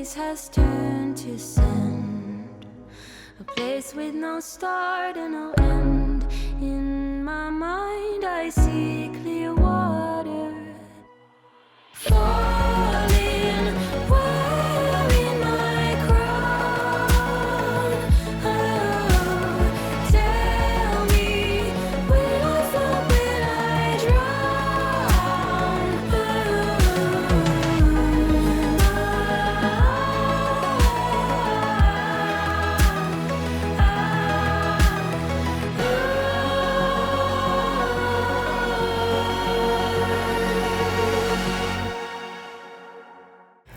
place has turned to sand, a place with no start and no end. In my mind I see clear water falling, wearing my crown. Oh, tell me, will I fall, will I drown?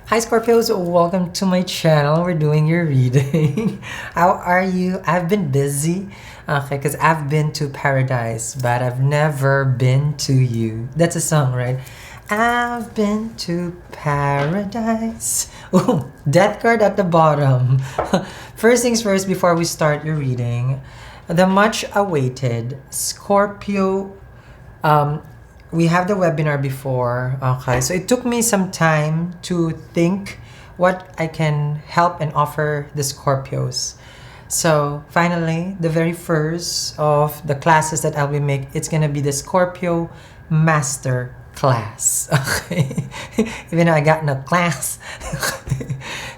Hi Scorpios, welcome to my channel. We're doing your reading. How are you? I've been busy, okay, because I've been to paradise, but I've never been to you. That's a song, right? I've been to paradise. Oh, death card at the bottom. First things first, before we start your reading, the much awaited Scorpio, we have the webinar before, okay, so it took me some time to think what I can help and offer the Scorpios. So finally, the very first of the classes that I'll be making, it's gonna be the Scorpio Master Class. Okay, even though I got no class.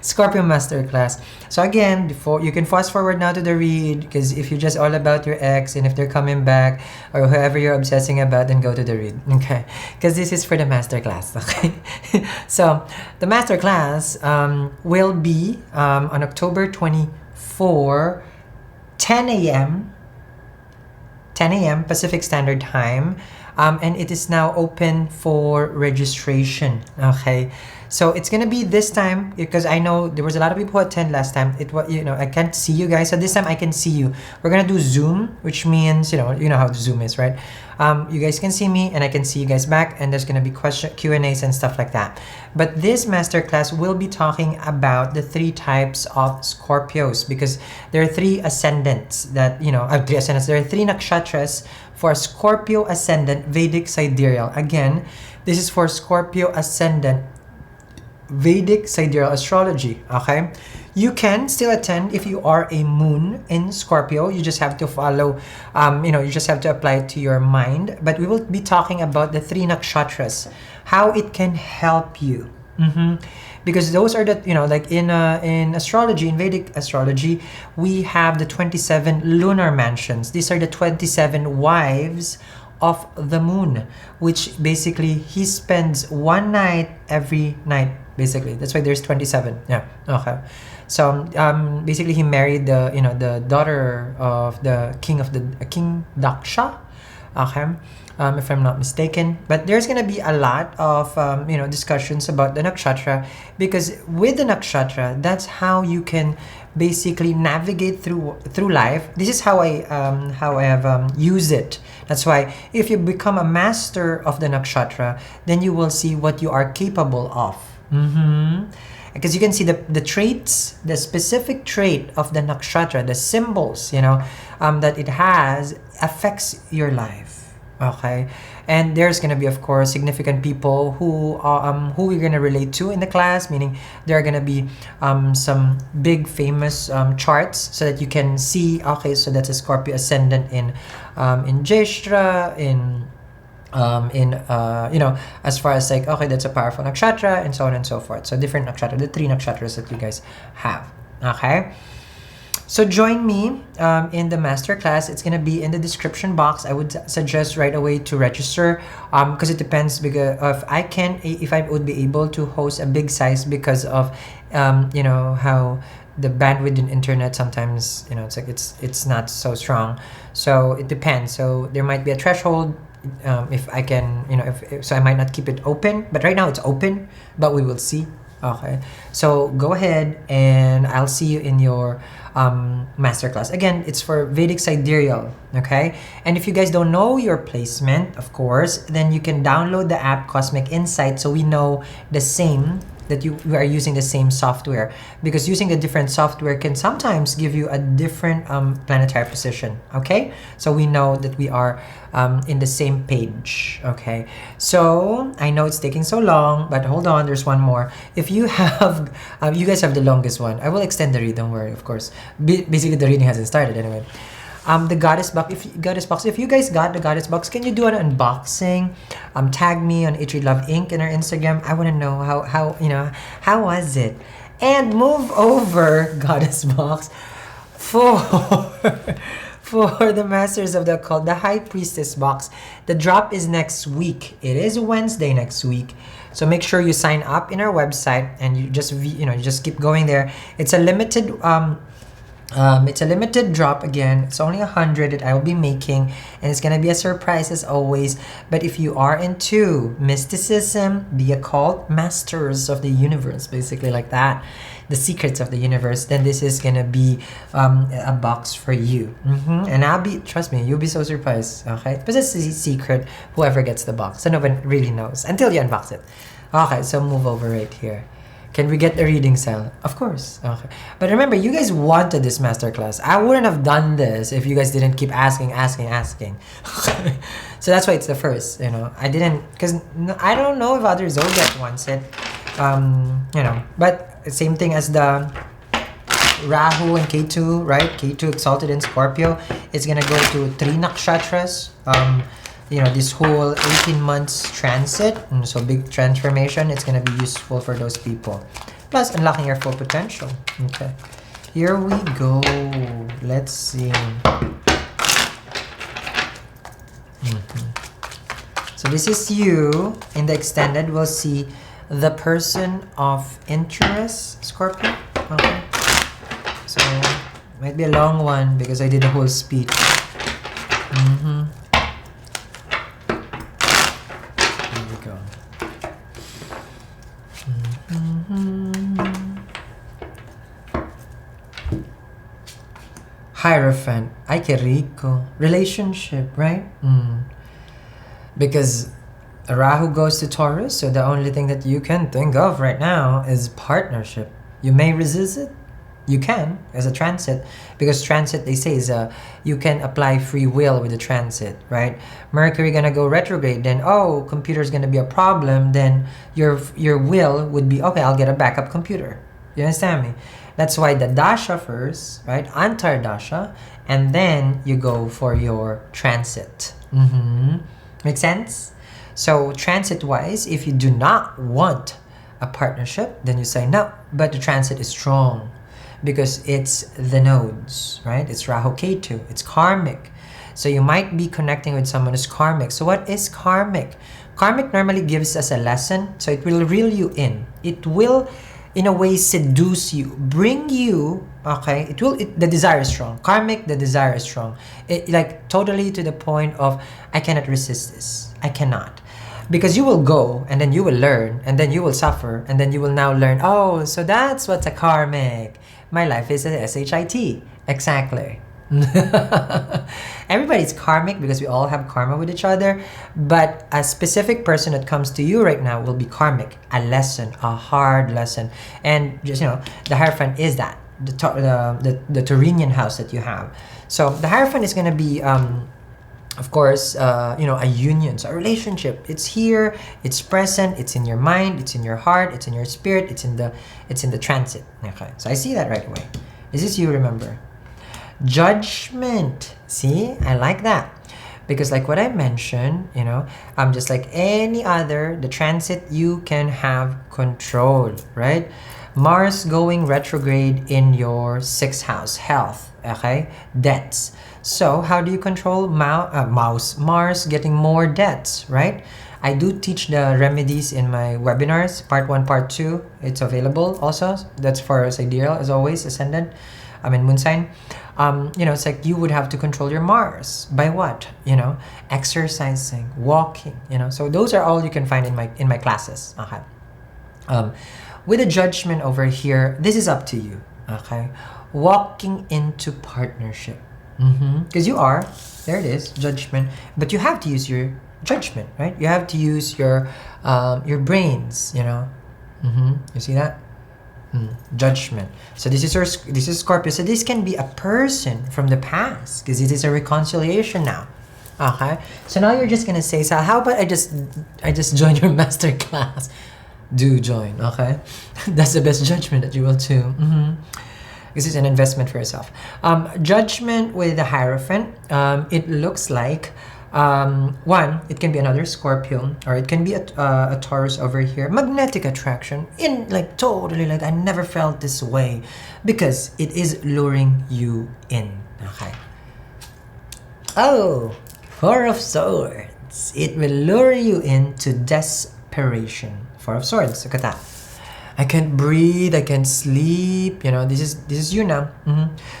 Scorpio Master Class. So again, before you can fast forward now to the read, because if you're just all about your ex and if they're coming back or whoever you're obsessing about, then go to the read, okay? Because this is for the master class, okay? So the master class will be on October 24, 10 a.m. Pacific Standard Time. And it is now open for registration, okay? So it's gonna be this time, because I know there was a lot of people who attend last time. It was, I can't see you guys, so this time I can see you. We're gonna do Zoom, which means, you know how Zoom is, right? You guys can see me and I can see you guys back, and there's gonna be Q&As and stuff like that. But this masterclass will be talking about the 3 types of Scorpios, because there are 3 ascendants that, 3 ascendants. There are 3 nakshatras for Scorpio ascendant Vedic sidereal. Again, this is for Scorpio ascendant Vedic sidereal astrology, okay? You can still attend if you are a moon in Scorpio. You just have to follow, you just have to apply it to your mind. But we will be talking about the 3 nakshatras, how it can help you. Because those are the, like in astrology, in Vedic astrology, we have the 27 lunar mansions. These are the 27 wives of the moon, which basically he spends one night every night, basically. That's why there's 27. Yeah, okay. So basically he married the, the daughter of the king King Daksha, okay. If I'm not mistaken. But there's gonna be a lot of discussions about the nakshatra, because with the nakshatra, that's how you can basically navigate through life. This is how I have used it. That's why if you become a master of the nakshatra, then you will see what you are capable of. Because you can see the traits, the specific trait of the nakshatra, the symbols, that it has affects your life. Okay, and there's gonna be, of course, significant people who we're gonna relate to in the class, meaning there are gonna be some big famous charts, so that you can see, okay, so that's a Scorpio ascendant in Jeshtra, as far as like, okay, that's a powerful nakshatra, and so on and so forth. So different nakshatra, the 3 nakshatras that you guys have. Okay. So join me in the masterclass. It's gonna be in the description box. I would suggest right away to register, because it depends, because if I would be able to host a big size, because of how the bandwidth in internet sometimes, it's like it's not so strong. So it depends. So there might be a threshold. If I can, so I might not keep it open, but right now it's open, but we will see. Okay, so go ahead and I'll see you in your masterclass. Again, it's for Vedic sidereal, okay? And if you guys don't know your placement, of course, then you can download the app Cosmic Insight, so we know the same that you are using the same software, because using the different software can sometimes give you a different planetary position. Okay, so we know that we are in the same page. Okay, so I know it's taking so long, but hold on, there's one more. If you have you guys have the longest one, I will extend the read, don't worry, of course. Basically the reading hasn't started anyway. The goddess box. If you guys got the goddess box, can you do an unboxing? Tag me on Itchy Love Inc. in our Instagram. I want to know how was it? And move over goddess box for for the Masters of the Occult, the High Priestess box. The drop is next week. It is Wednesday next week. So make sure you sign up in our website and you just keep going there. It's a limited drop again. It's only 100 that I will be making, and it's gonna be a surprise as always. But if you are into mysticism, the occult, masters of the universe, basically like that, the secrets of the universe, then this is gonna be a box for you. And trust me, you'll be so surprised. Okay, but it's a secret. Whoever gets the box, so no one really knows until you unbox it. Okay, so move over right here. Can we get the reading cell? Of course. Okay. But remember, you guys wanted this masterclass. I wouldn't have done this if you guys didn't keep asking. So that's why it's the first, I didn't, because I don't know if other zodiac wants it. But same thing as the Rahu and Ketu, right? Ketu exalted in Scorpio. It's gonna go to 3 nakshatras. This whole 18 months transit, so big transformation. It's gonna be useful for those people. Plus, unlocking your full potential. Okay, here we go. Let's see. So this is you. In the extended, we'll see the person of interest, Scorpio. Okay, so might be a long one because I did a whole speech. Hierophant, ay que rico. Relationship, right? Because Rahu goes to Taurus, so the only thing that you can think of right now is partnership. You may resist it. You can, as a transit, because transit, they say, is you can apply free will with the transit, right? Mercury gonna go retrograde, then computer's gonna be a problem, then your will would be, okay, I'll get a backup computer. You understand me? That's why the dasha first, right? Antar dasha, and then you go for your transit. Make sense? So transit-wise, if you do not want a partnership, then you say no, but the transit is strong because it's the nodes, right? It's Rahu Ketu, it's karmic. So you might be connecting with someone who's karmic. So what is karmic? Karmic normally gives us a lesson, so it will reel you in. It will, in a way, seduce you, bring you, okay? The desire is strong. Karmic, the desire is strong. Like totally to the point of, I cannot resist this. I cannot. Because you will go, and then you will learn, and then you will suffer, and then you will now learn, so that's what's a karmic. My life is a SHIT. Exactly. Everybody's karmic because we all have karma with each other, but a specific person that comes to you right now will be karmic, a lesson, a hard lesson. And just the Hierophant is that the Taurinian house that you have. So the Hierophant is going to be of course, a union, so a relationship. It's here, it's present, it's in your mind, it's in your heart, it's in your spirit, it's in the transit. Okay, so I see that right away. Is this you? Remember, judgment. See, I like that because, like what I mentioned, just like any other, the transit you can have control, right? Mars going retrograde in your 6th house, health. Okay, debts. So how do you control Mars getting more debts, right? I do teach the remedies in my webinars, part 1, part 2. It's available also. That's for sidereal, as always, ascendant. Moon sign. It's like you would have to control your Mars by what? Exercising, walking. So those are all you can find in my classes. Okay. With a judgment over here, this is up to you. Okay, walking into partnership. Because you are, there it is, judgment. But you have to use your judgment, right? You have to use your brains, You see that? Judgment. So this is Scorpio. So this can be a person from the past because it is a reconciliation now. Okay. So now you're just gonna say, so how about I just join your masterclass? Do join. Okay. That's the best judgment that you will do. This is an investment for yourself. Judgment with the Hierophant. It looks like one, it can be another Scorpio, or it can be a Taurus over here. Magnetic attraction, in like totally like I never felt this way, because it is luring you in. Okay. Oh, Four of Swords. It will lure you into desperation. Four of Swords. Look at that. I can't breathe, I can't sleep, you know, this is you now.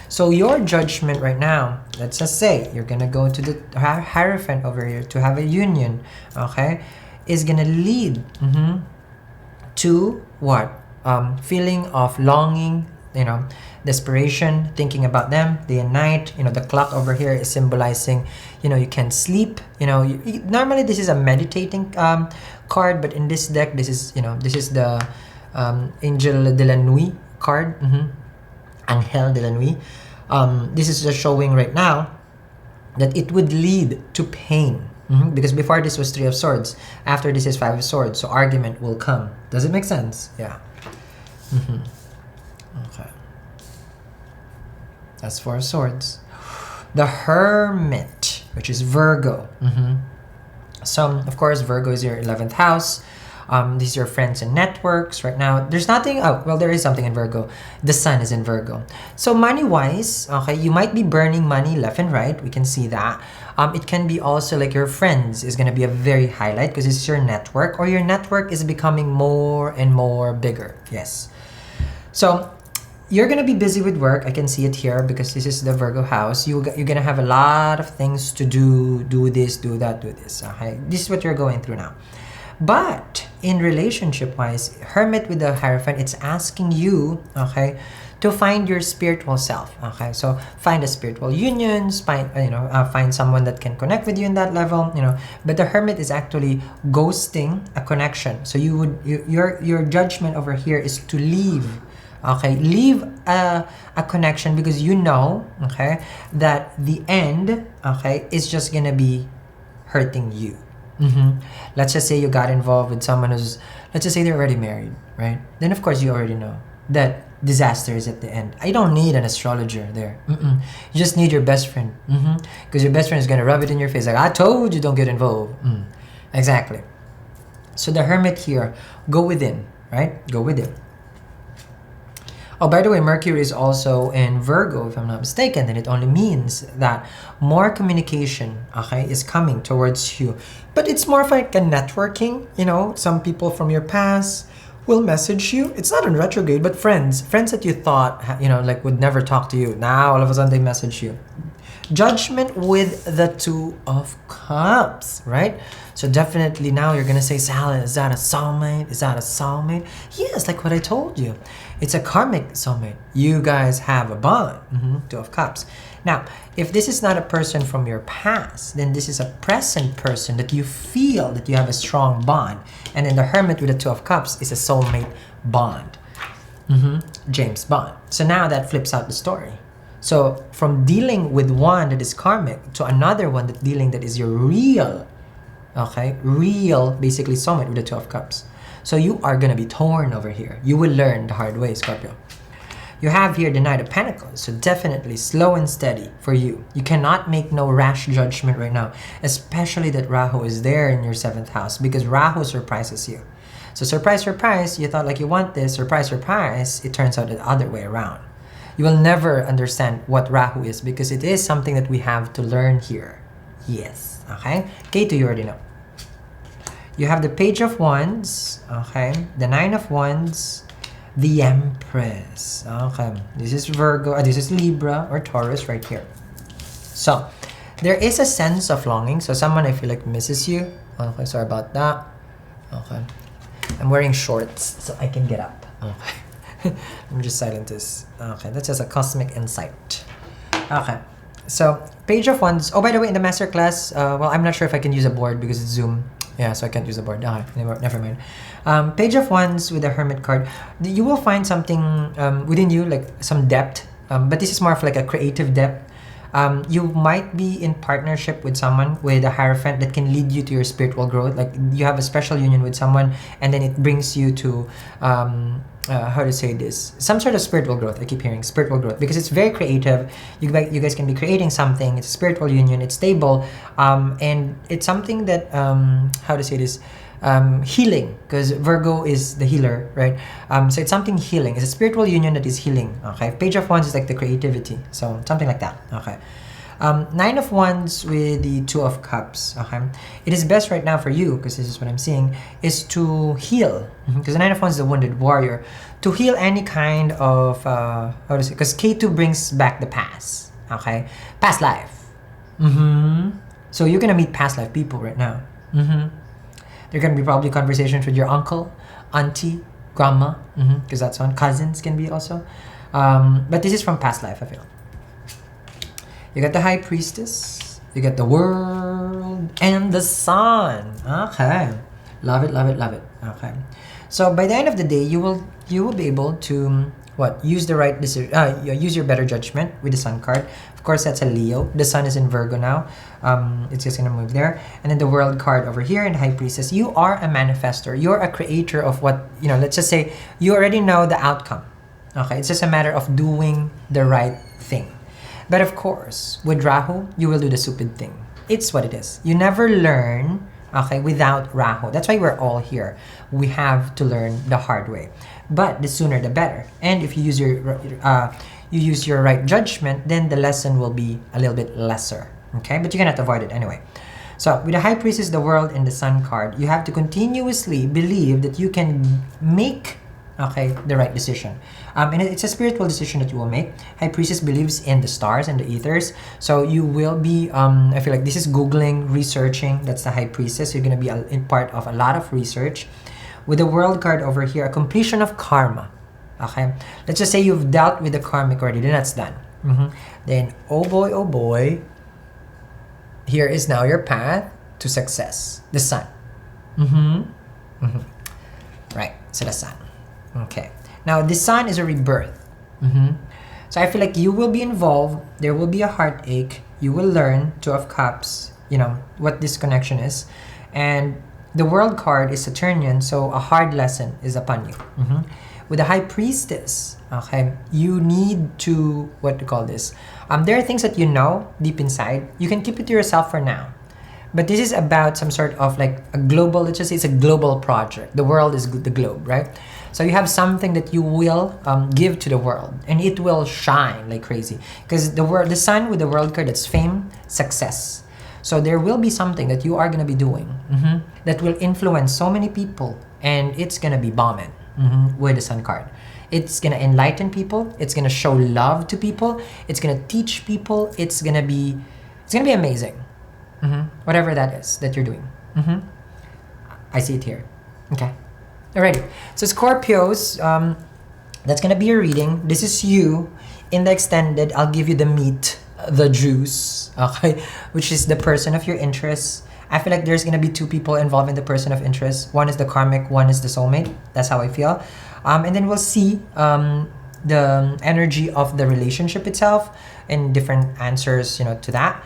So your judgment right now, let's just say you're gonna go to the Hierophant over here to have a union, okay, is gonna lead to what? Feeling of longing, you know, desperation, thinking about them day and night. You know, the clock over here is symbolizing, you know, you can't sleep. You know, normally this is a meditating card, but in this deck, this is, you know, this is the Angel de la Nuit card. Angel de la Nuit. This is just showing right now that it would lead to pain. Because before this was Three of Swords, after this is Five of Swords, so argument will come. Does it make sense? Yeah. Okay. That's Four of Swords. The Hermit, which is Virgo. So, of course, Virgo is your 11th house. These are your friends and networks right now. There's nothing, oh, well, there is something in Virgo. The sun is in Virgo. So money-wise, okay, you might be burning money left and right. We can see that. It can be also like your friends is going to be a very highlight because it's your network, or your network is becoming more and more bigger. Yes. So you're going to be busy with work. I can see it here because this is the Virgo house. You're going to have a lot of things to do this, do that, do this. Okay? This is what you're going through now. But in relationship-wise, Hermit with the Hierophant, it's asking you, okay, to find your spiritual self. Okay, so find a spiritual unions, find find someone that can connect with you in that level. You know, but the Hermit is actually ghosting a connection. So your judgment over here is to leave. Okay, leave a connection because you know, okay, that the end, okay, is just gonna be hurting you. Let's just say you got involved with someone who's, let's just say they're already married, right? Then of course you already know that disaster is at the end. I don't need an astrologer there. You just need your best friend, because your best friend is gonna rub it in your face like, I told you, don't get involved. Exactly. So the Hermit here, go within, right? Go within. Oh, by the way, Mercury is also in Virgo, if I'm not mistaken, then it only means that more communication, okay, is coming towards you. But it's more of like a networking, you know, some people from your past will message you. It's not in retrograde, but friends that you thought, you know, like would never talk to you. Now, all of a sudden, they message you. Judgment with the Two of Cups, right? So definitely now you're gonna say, Sally, is that a soulmate? Is that a soulmate? Yes, like what I told you. It's a karmic soulmate. You guys have a bond. Two of Cups. Now, if this is not a person from your past, then this is a present person that you feel that you have a strong bond. And then the Hermit with the Two of Cups is a soulmate bond. James Bond. So now that flips out the story. So from dealing with one that is karmic to another one that is your real, okay, real basically soulmate with the Two of Cups. So you are gonna be torn over here. You will learn the hard way, Scorpio. You have here the Knight of Pentacles, so definitely slow and steady for you. You cannot make no rash judgment right now, especially that Rahu is there in your 7th house, because Rahu surprises you. So surprise, surprise, you thought like you want this, surprise, surprise, it turns out the other way around. You will never understand what Rahu is because it is something that we have to learn here. Yes, okay? K2, you already know. You have the Page of Wands, okay? The Nine of Wands, the Empress, okay? This is Virgo, this is Libra or Taurus right here. So, there is a sense of longing. So, someone I feel like misses you. Okay, sorry about that. Okay. I'm wearing shorts so I can get up. Okay. Let me just silence this. Okay, that's just a cosmic insight. Okay, so Page of Wands. Oh, by the way, in the masterclass, well, I'm not sure if I can use a board because it's Zoom. Yeah, so I can't use the board. Okay, never mind. Page of Wands with the Hermit card. You will find something within you, like some depth. But this is more of like a creative depth. You might be in partnership with someone with a Hierophant that can lead you to your spiritual growth. Like you have a special union with someone, and then it brings you to how to say this, some sort of spiritual growth. I keep hearing spiritual growth because it's very creative. You guys can be creating something. It's a spiritual union. It's stable, and it's something that how to say this, healing, because Virgo is the healer, right? So it's something healing. It's a spiritual union that is healing. Okay, Page of Wands is like the creativity, so something like that. Okay. Nine of Wands with the Two of Cups. Okay, it is best right now for you, because this is what I'm seeing, is to heal. Because the Nine of Wands is a wounded warrior, to heal any kind of how to say, because K2 brings back the past. Okay, past life. So you're gonna meet past life people right now. There can be probably conversations with your uncle, auntie, grandma, because that's one. Cousins can be also. But this is from past life, I feel. You got the High Priestess, you got the World, and the Sun. Okay, love it, love it, love it. Okay, so by the end of the day, you will be able to use the right decision. Use your better judgment with the Sun card. Of course, that's a Leo. The Sun is in Virgo now. It's just gonna move there, and then the World card over here in the High Priestess. You are a manifestor. You're a creator of what Let's just say you already know the outcome. Okay, it's just a matter of doing the right thing. But of course, with Rahu, you will do the stupid thing. It's what it is. You never learn, okay, without Rahu. That's why we're all here. We have to learn the hard way. But the sooner the better. And if you use your right judgment, then the lesson will be a little bit lesser. Okay, but you cannot avoid it anyway. So with the High Priestess, the World, and the Sun card, you have to continuously believe that you can make the right decision. And it's a spiritual decision that you will make. High Priestess believes in the stars and the ethers. So you will be, I feel like this is Googling, researching. That's the High Priestess. You're going to be in part of a lot of research. With the World card over here, a completion of karma. Okay? Let's just say you've dealt with the karmic already. Then that's done. Then, oh boy, here is now your path to success. The Sun. Right. So the Sun. Okay. Now, the Sun is a rebirth. So I feel like you will be involved. There will be a heartache. You will learn, Two of Cups, what this connection is. And the World card is Saturnian, so a hard lesson is upon you. With the High Priestess, okay, you need to, what to call this? There are things that you know deep inside. You can keep it to yourself for now. But this is about some sort of like a global, let's just say it's a global project. The world is the globe, right? So you have something that you will give to the world, and it will shine like crazy. Because the Sun with the World card, that's fame, success. So there will be something that you are going to be doing that will influence so many people, and it's going to be bombing with the Sun card. It's going to enlighten people. It's going to show love to people. It's going to teach people. It's going to be amazing. Whatever that is that you're doing. I see it here. Okay. Alrighty. So Scorpios, that's gonna be your reading. This is you. In the extended, I'll give you the meat, the juice, okay, which is the person of your interest. I feel like there's gonna be two people involved in the person of interest. One is the karmic, one is the soulmate. That's how I feel. And then we'll see the energy of the relationship itself and different answers, to that.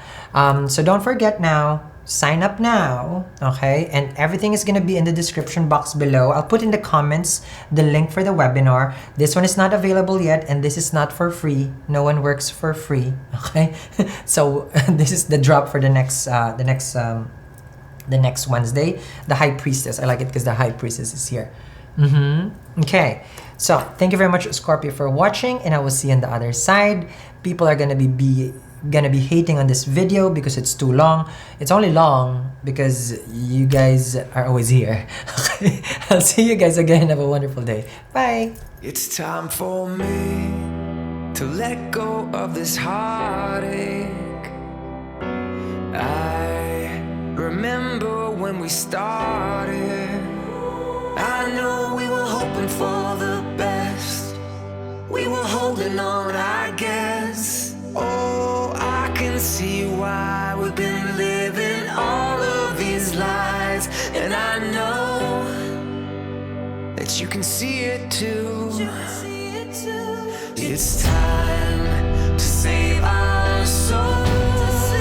So don't forget now. Sign up now, okay? And everything is gonna be in the description box below. I'll put in the comments the link for the webinar. This one is not available yet, and this is not for free. No one works for free, okay? So this is the drop for the next Wednesday. The High Priestess. I like it because the High Priestess is here. Okay. So thank you very much, Scorpio, for watching, and I will see you on the other side. People are gonna be hating on this video because it's too long. It's only long because you guys are always here. Okay, I'll see you guys again. Have a wonderful day. Bye. It's time for me to let go of this heartache. I remember when we started. I know we were hoping for the best. We were holding on, I guess. Oh, I can see why we've been living all of these lies. sides, and I know that you can see it too. It's time to save our souls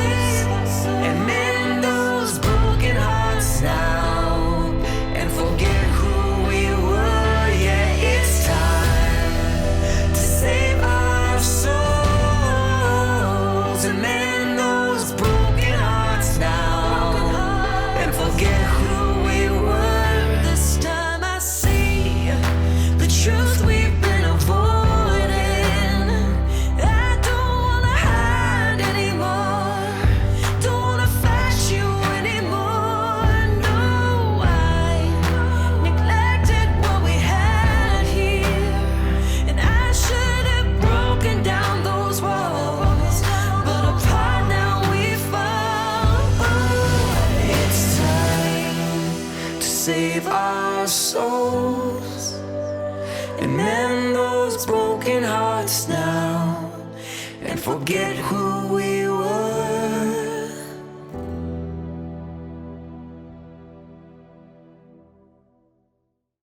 and mend those broken hearts now and forget who we were. Yeah, it's time to save our souls and mend those broken hearts now and forget who we were. This time I see the truth we've been avoiding. I don't wanna hide anymore, don't wanna fight you anymore. No, I neglected what we had here, and I should have broken down those walls, but apart now we fall. It's time to save our souls and mend those broken hearts now and forget who we